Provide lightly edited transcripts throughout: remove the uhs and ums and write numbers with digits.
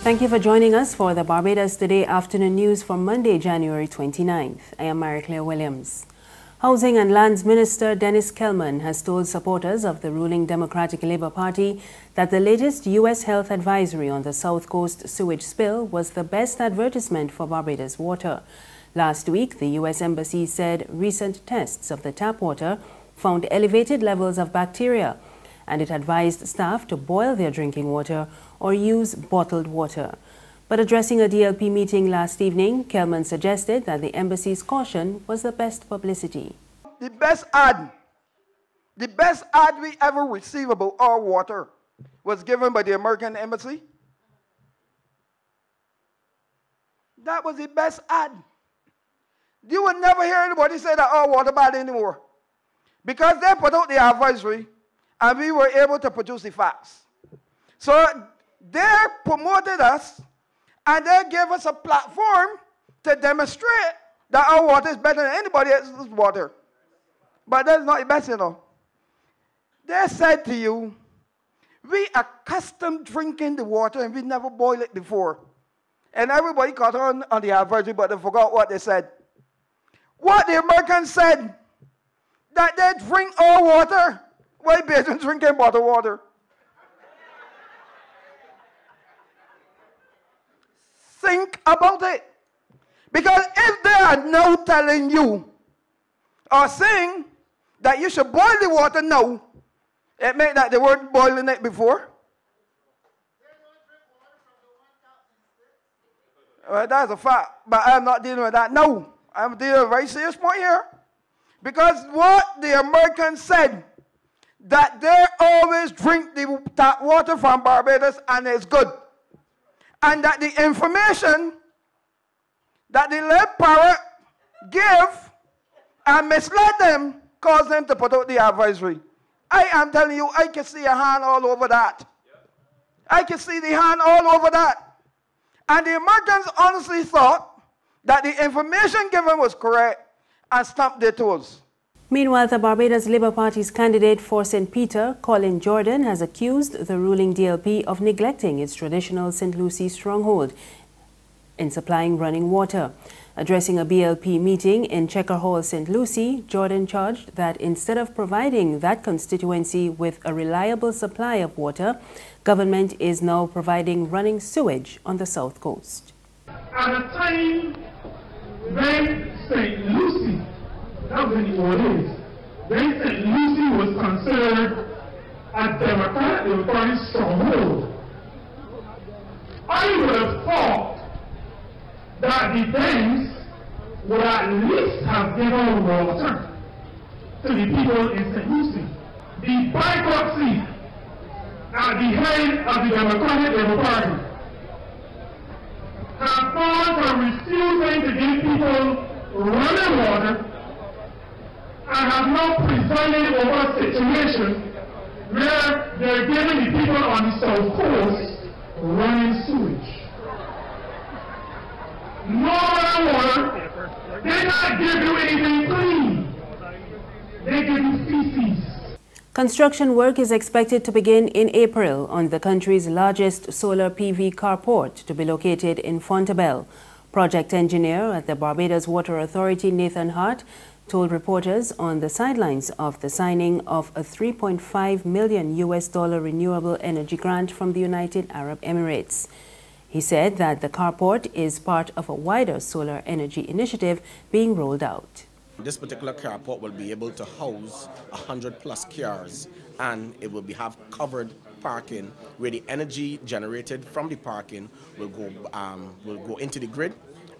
Thank you for joining us for the Barbados Today afternoon news for Monday, January 29th. I am Mary-Claire Williams. Housing and Lands Minister Denis Kellman has told supporters of the ruling Democratic Labour Party that the latest U.S. health advisory on the South Coast sewage spill was the best advertisement for Barbados water. Last week, the U.S. Embassy said recent tests of the tap water found elevated levels of bacteria, and it advised staff to boil their drinking water or use bottled water. But addressing a DLP meeting last evening, Kellman suggested that the embassy's caution was the best publicity. The best ad we ever received about our water was given by the American embassy. That was the best ad. You would never hear anybody say that our water bad anymore, because they put out the advisory and we were able to produce the facts. So they promoted us and they gave us a platform to demonstrate that our water is better than anybody else's water. But that's not the best, you know. They said to you, we accustomed drinking the water and we never boiled it before. And everybody caught on the advisory, but they forgot what they said. What the Americans said, that they drink our water, why better than drinking bottled water? Think about it. Because if they are now telling you or saying that you should boil the water now, it meant that they weren't boiling it before. Well, that's a fact, but I'm not dealing with that now. I'm dealing with a very serious point here. Because what the Americans said, that they always drink the tap water from Barbados and it's good. And that the information that the lead parrot gave and misled them caused them to put out the advisory. I am telling you, I can see a hand all over that. I can see the hand all over that. And the Americans honestly thought that the information given was correct and stamped their toes. Meanwhile, the Barbados Labour Party's candidate for St. Peter, Colin Jordan, has accused the ruling DLP of neglecting its traditional St. Lucie stronghold in supplying running water. Addressing a BLP meeting in Checker Hall, St. Lucie, Jordan charged that instead of providing that constituency with a reliable supply of water, government is now providing running sewage on the South Coast. At a time when St. Lucie, that was in the old days, when St. Lucie was considered a Democratic Party stronghold, I would have thought that the Denis would at least have given water to the people in St. Lucie. The bankruptcy at the head of the Democratic Labour Party have gone from refusing to give people running water and have now presided over a situation where they're giving the people on the South Coast running sewage. No running water. They not give you anything clean. They give you feces. Construction work is expected to begin in April on the country's largest solar PV carport to be located in Fontabelle. Project engineer at the Barbados Water Authority, Nathan Hart, told reporters on the sidelines of the signing of a $3.5 million renewable energy grant from the United Arab Emirates. He said that the carport is part of a wider solar energy initiative being rolled out. This particular carport will be able to house 100 plus cars, and it will have covered parking where the energy generated from the parking will go into the grid.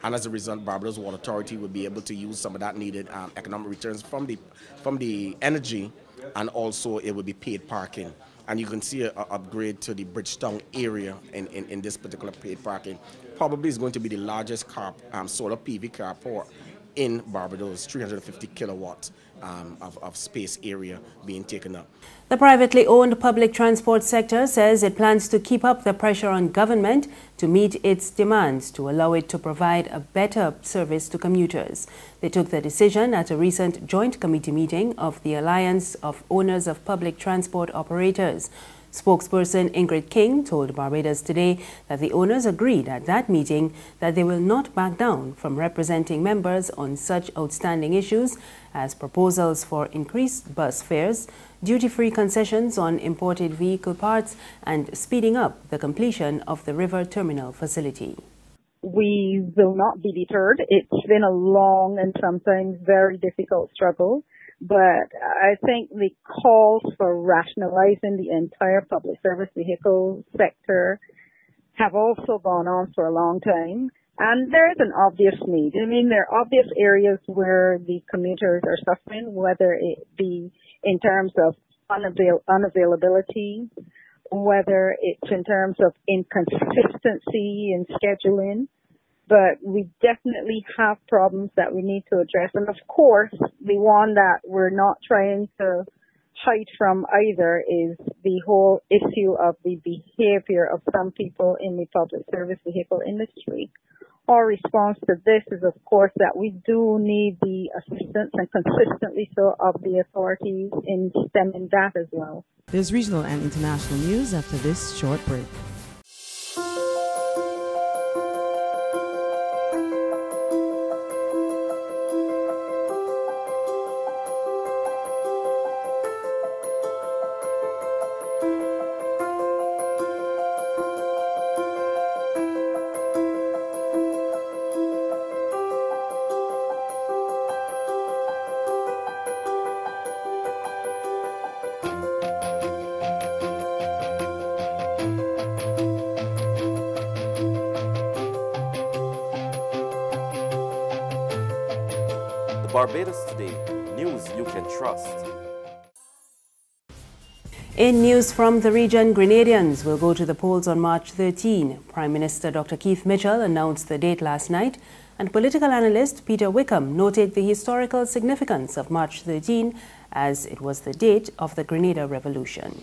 And as a result, Barbados Water Authority will be able to use some of that needed economic returns from the energy, and also it will be paid parking. And you can see an upgrade to the Bridgetown area in this particular paid parking. Probably is going to be the largest solar PV carport in Barbados, 350 kilowatts of space area being taken up. The privately owned public transport sector says it plans to keep up the pressure on government to meet its demands to allow it to provide a better service to commuters. They took the decision at a recent joint committee meeting of the Alliance of Owners of Public Transport Operators. Spokesperson Ingrid King told Barbados Today that the owners agreed at that meeting that they will not back down from representing members on such outstanding issues as proposals for increased bus fares, duty-free concessions on imported vehicle parts, and speeding up the completion of the river terminal facility. We will not be deterred. It's been a long and sometimes very difficult struggle, but I think the calls for rationalizing the entire public service vehicle sector have also gone on for a long time. And there is an obvious need. I mean, there are obvious areas where the commuters are suffering, whether it be in terms of unavailability, whether it's in terms of inconsistency in scheduling. But we definitely have problems that we need to address. And of course, the one that we're not trying to hide from either is the whole issue of the behavior of some people in the public service vehicle industry. Our response to this is, of course, that we do need the assistance, and consistently so, of the authorities in stemming that as well. There's regional and international news after this short break. Barbados Today, news you can trust. In news from the region, Grenadians will go to the polls on March 13. Prime Minister Dr. Keith Mitchell announced the date last night, and political analyst Peter Wickham noted the historical significance of March 13 as it was the date of the Grenada Revolution.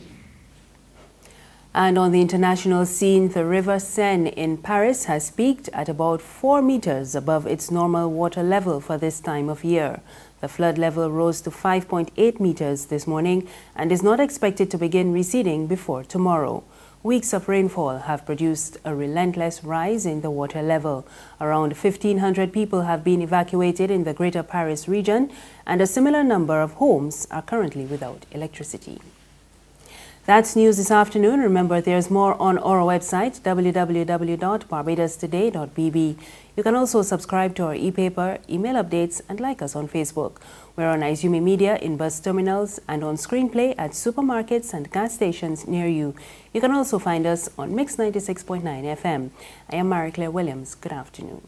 And on the international scene, the River Seine in Paris has peaked at about 4 meters above its normal water level for this time of year. The flood level rose to 5.8 meters this morning and is not expected to begin receding before tomorrow. Weeks of rainfall have produced a relentless rise in the water level. Around 1,500 people have been evacuated in the Greater Paris region, and a similar number of homes are currently without electricity. That's news this afternoon. Remember, there's more on our website, www.barbadostoday.bb. You can also subscribe to our e-paper, email updates, and like us on Facebook. We're on Izumi Media in bus terminals and on Screenplay at supermarkets and gas stations near you. You can also find us on Mix 96.9 FM. I am Marie Claire Williams. Good afternoon.